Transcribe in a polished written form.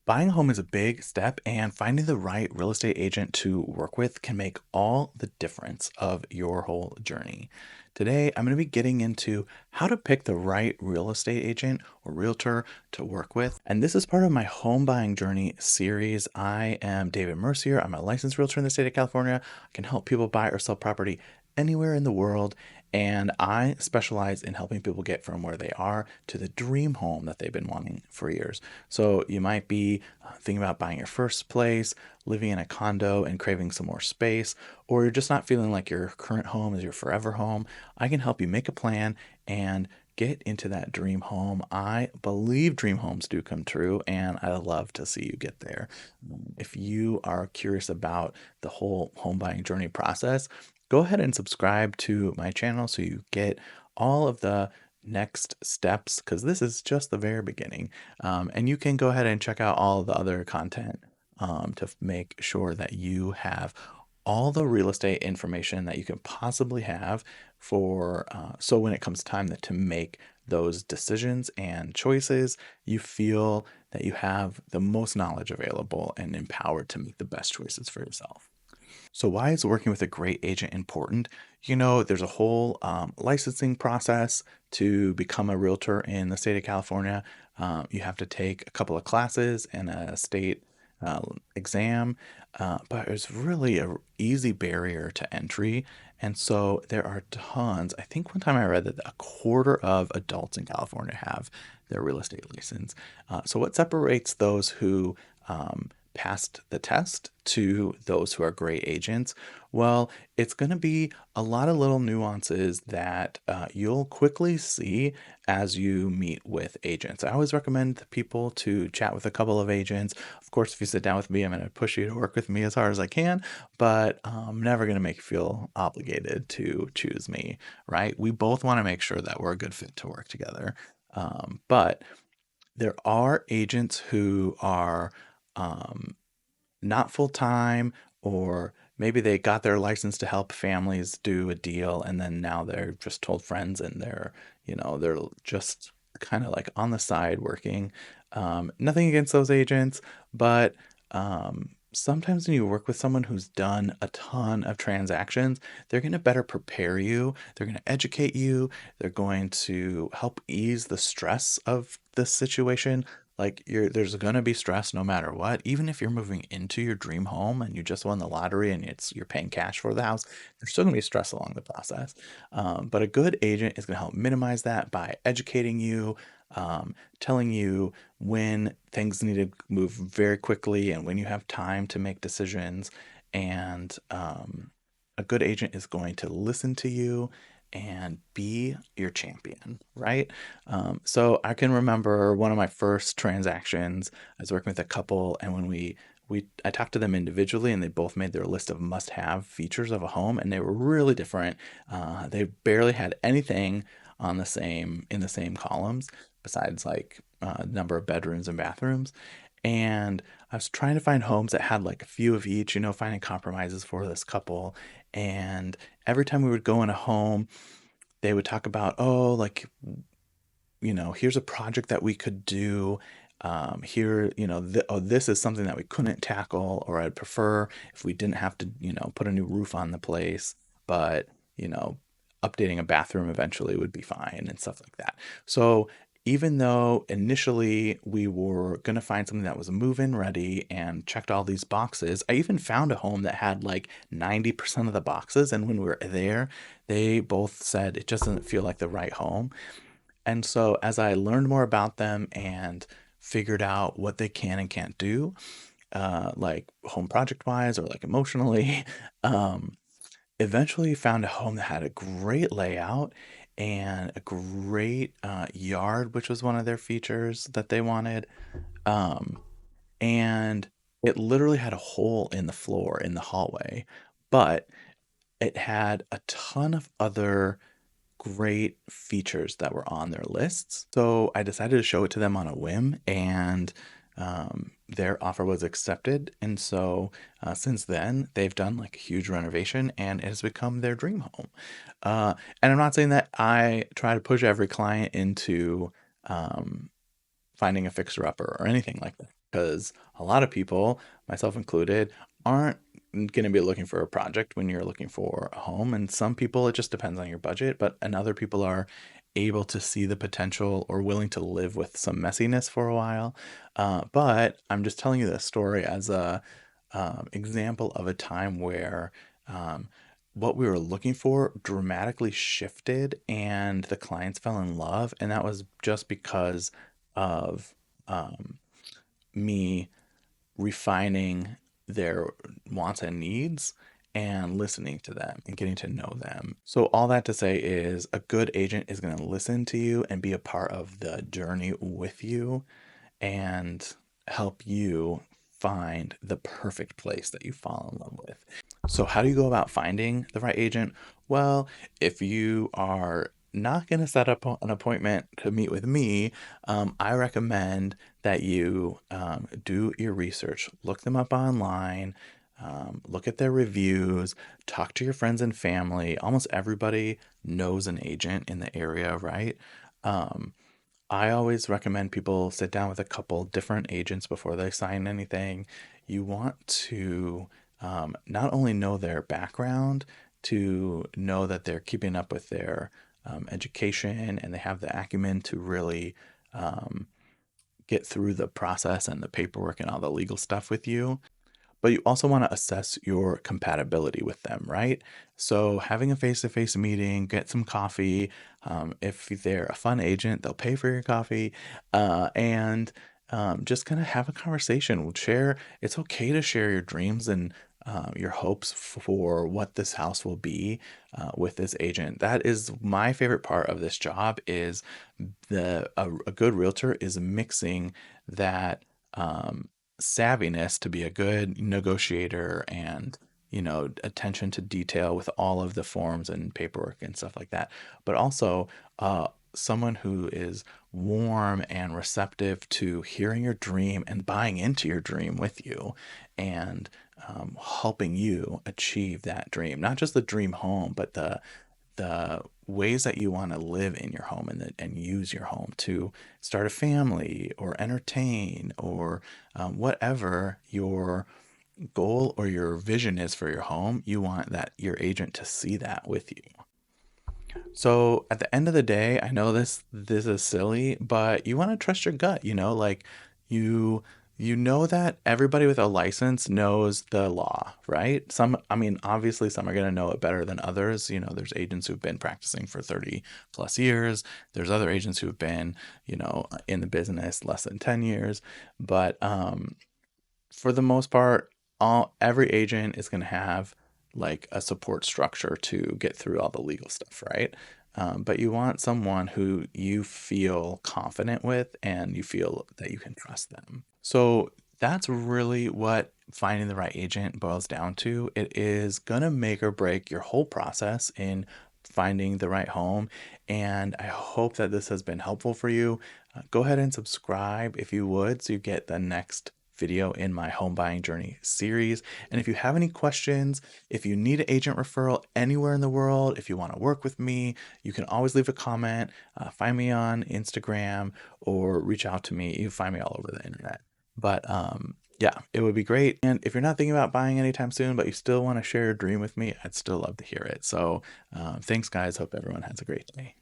Buying a home is a big step, and finding the right real estate agent to work with can make all the difference of your whole journey. Today, I'm going to be getting into how to pick the right real estate agent or realtor to work with. And this is part of my home buying journey series. I am David Mercier. I'm a licensed realtor in the state of California. I can help people buy or sell property anywhere in the world. And I specialize in helping people get from where they are to the dream home that they've been wanting for years. So you might be thinking about buying your first place, living in a condo and craving some more space, or you're just not feeling like your current home is your forever home. I can help you make a plan and get into that dream home. I believe dream homes do come true, and I love to see you get there. If you are curious about the whole home buying journey process, go ahead and subscribe to my channel so you get all of the next steps because this is just the very beginning. And you can go ahead and check out all of the other content to make sure that you have all the real estate information that you can possibly have for so when it comes time to make those decisions and choices, you feel that you have the most knowledge available and empowered to make the best choices for yourself. So, why is working with a great agent important? There's a whole licensing process to become a realtor in the state of California. You have to take a couple of classes and a state uh, exam, but it's really a easy barrier to entry. And so there are tons. I think one time I read that a quarter of adults in California have their real estate license. So, what separates those who passed the test to those who are great agents? Well, it's going to be a lot of little nuances that you'll quickly see as you meet with agents. I always recommend people to chat with a couple of agents. Of course, if you sit down with me, I'm going to push you to work with me as hard as I can, but I'm never going to make you feel obligated to choose me, right? We both want to make sure that we're a good fit to work together. But there are agents who are um, not full time, or maybe they got their license to help families do a deal, and then now they're just told friends and they're just kind of like on the side working. Nothing against those agents, but sometimes when you work with someone who's done a ton of transactions, they're going to better prepare you, they're going to educate you, they're going to help ease the stress of the situation. Like there's gonna be stress no matter what. Even if you're moving into your dream home and you just won the lottery and you're paying cash for the house, there's still gonna be stress along the process. But a good agent is gonna help minimize that by educating you, telling you when things need to move very quickly and when you have time to make decisions. And a good agent is going to listen to you and be your champion, right? So I can remember one of my first transactions. I was working with a couple, and when I talked to them individually, and they both made their list of must-have features of a home, and they were really different. They barely had anything on the same in the same columns besides like number of bedrooms and bathrooms. And I was trying to find homes that had like a few of each, finding compromises for this couple. And every time we would go in a home, they would talk about, oh, like, here's a project that we could do. Here, oh, this is something that we couldn't tackle, or I'd prefer if we didn't have to, put a new roof on the place, but, you know, updating a bathroom eventually would be fine and stuff like that. So even though initially we were going to find something that was move-in ready and checked all these boxes, I even found a home that had like 90% of the boxes. And when we were there, they both said it just doesn't feel like the right home. And so as I learned more about them and figured out what they can and can't do, like home project wise or like emotionally, um, eventually found a home that had a great layout and a great yard, which was one of their features that they wanted. Um, and it literally had a hole in the floor in the hallway, but it had a ton of other great features that were on their lists. So I decided to show it to them on a whim, and their offer was accepted. And so since then, they've done like a huge renovation, and it has become their dream home. And I'm not saying that I try to push every client into um, finding a fixer upper or anything like that. because a lot of people, myself included, aren't going to be looking for a project when you're looking for a home. And some people, it just depends on your budget, and other people are able to see the potential or willing to live with some messiness for a while. But I'm just telling you this story as a example of a time where um, what we were looking for dramatically shifted and the clients fell in love. And that was just because of um, me refining their wants and needs and listening to them and getting to know them. So, all that to say is a good agent is going to listen to you and be a part of the journey with you and help you find the perfect place that you fall in love with. So, how do you go about finding the right agent? Well, if you are not going to set up an appointment to meet with me, I recommend that you do your research, look them up online, look at their reviews, talk to your friends and family. Almost everybody knows an agent in the area, right? Um, I always recommend people sit down with a couple different agents before they sign anything. You want to not only know their background, to know that they're keeping up with their education and they have the acumen to really um, get through the process and the paperwork and all the legal stuff with you, but you also want to assess your compatibility with them, right? So having a face-to-face meeting, get some coffee. If they're a fun agent, they'll pay for your coffee, and just kind of have a conversation. We'll share. It's okay to share your dreams and your hopes for what this house will be with this agent. That is my favorite part of this job. Is a good realtor is mixing that. Savviness to be a good negotiator and attention to detail with all of the forms and paperwork and stuff like that, but also someone who is warm and receptive to hearing your dream and buying into your dream with you and helping you achieve that dream, not just the dream home, but the ways that you want to live in your home and use your home to start a family or entertain or whatever your goal or your vision is for your home, you want that your agent to see that with you. So at the end of the day, I know this is silly, but you want to trust your gut, like you you know that everybody with a license knows the law, right? Some, I mean, obviously some are going to know it better than others. There's agents who've been practicing for 30 plus years. There's other agents who've been, in the business less than 10 years. But for the most part, every agent is going to have like a support structure to get through all the legal stuff, right? But you want someone who you feel confident with and you feel that you can trust them. So that's really what finding the right agent boils down to. It is going to make or break your whole process in finding the right home. And I hope that this has been helpful for you. Go ahead and subscribe if you would, so you get the next video in my home buying journey series. And if you have any questions, if you need an agent referral anywhere in the world, if you want to work with me, you can always leave a comment, find me on Instagram, or reach out to me. You find me all over the internet. But yeah, it would be great. And if you're not thinking about buying anytime soon, but you still want to share your dream with me, I'd still love to hear it. So thanks, guys. Hope everyone has a great day.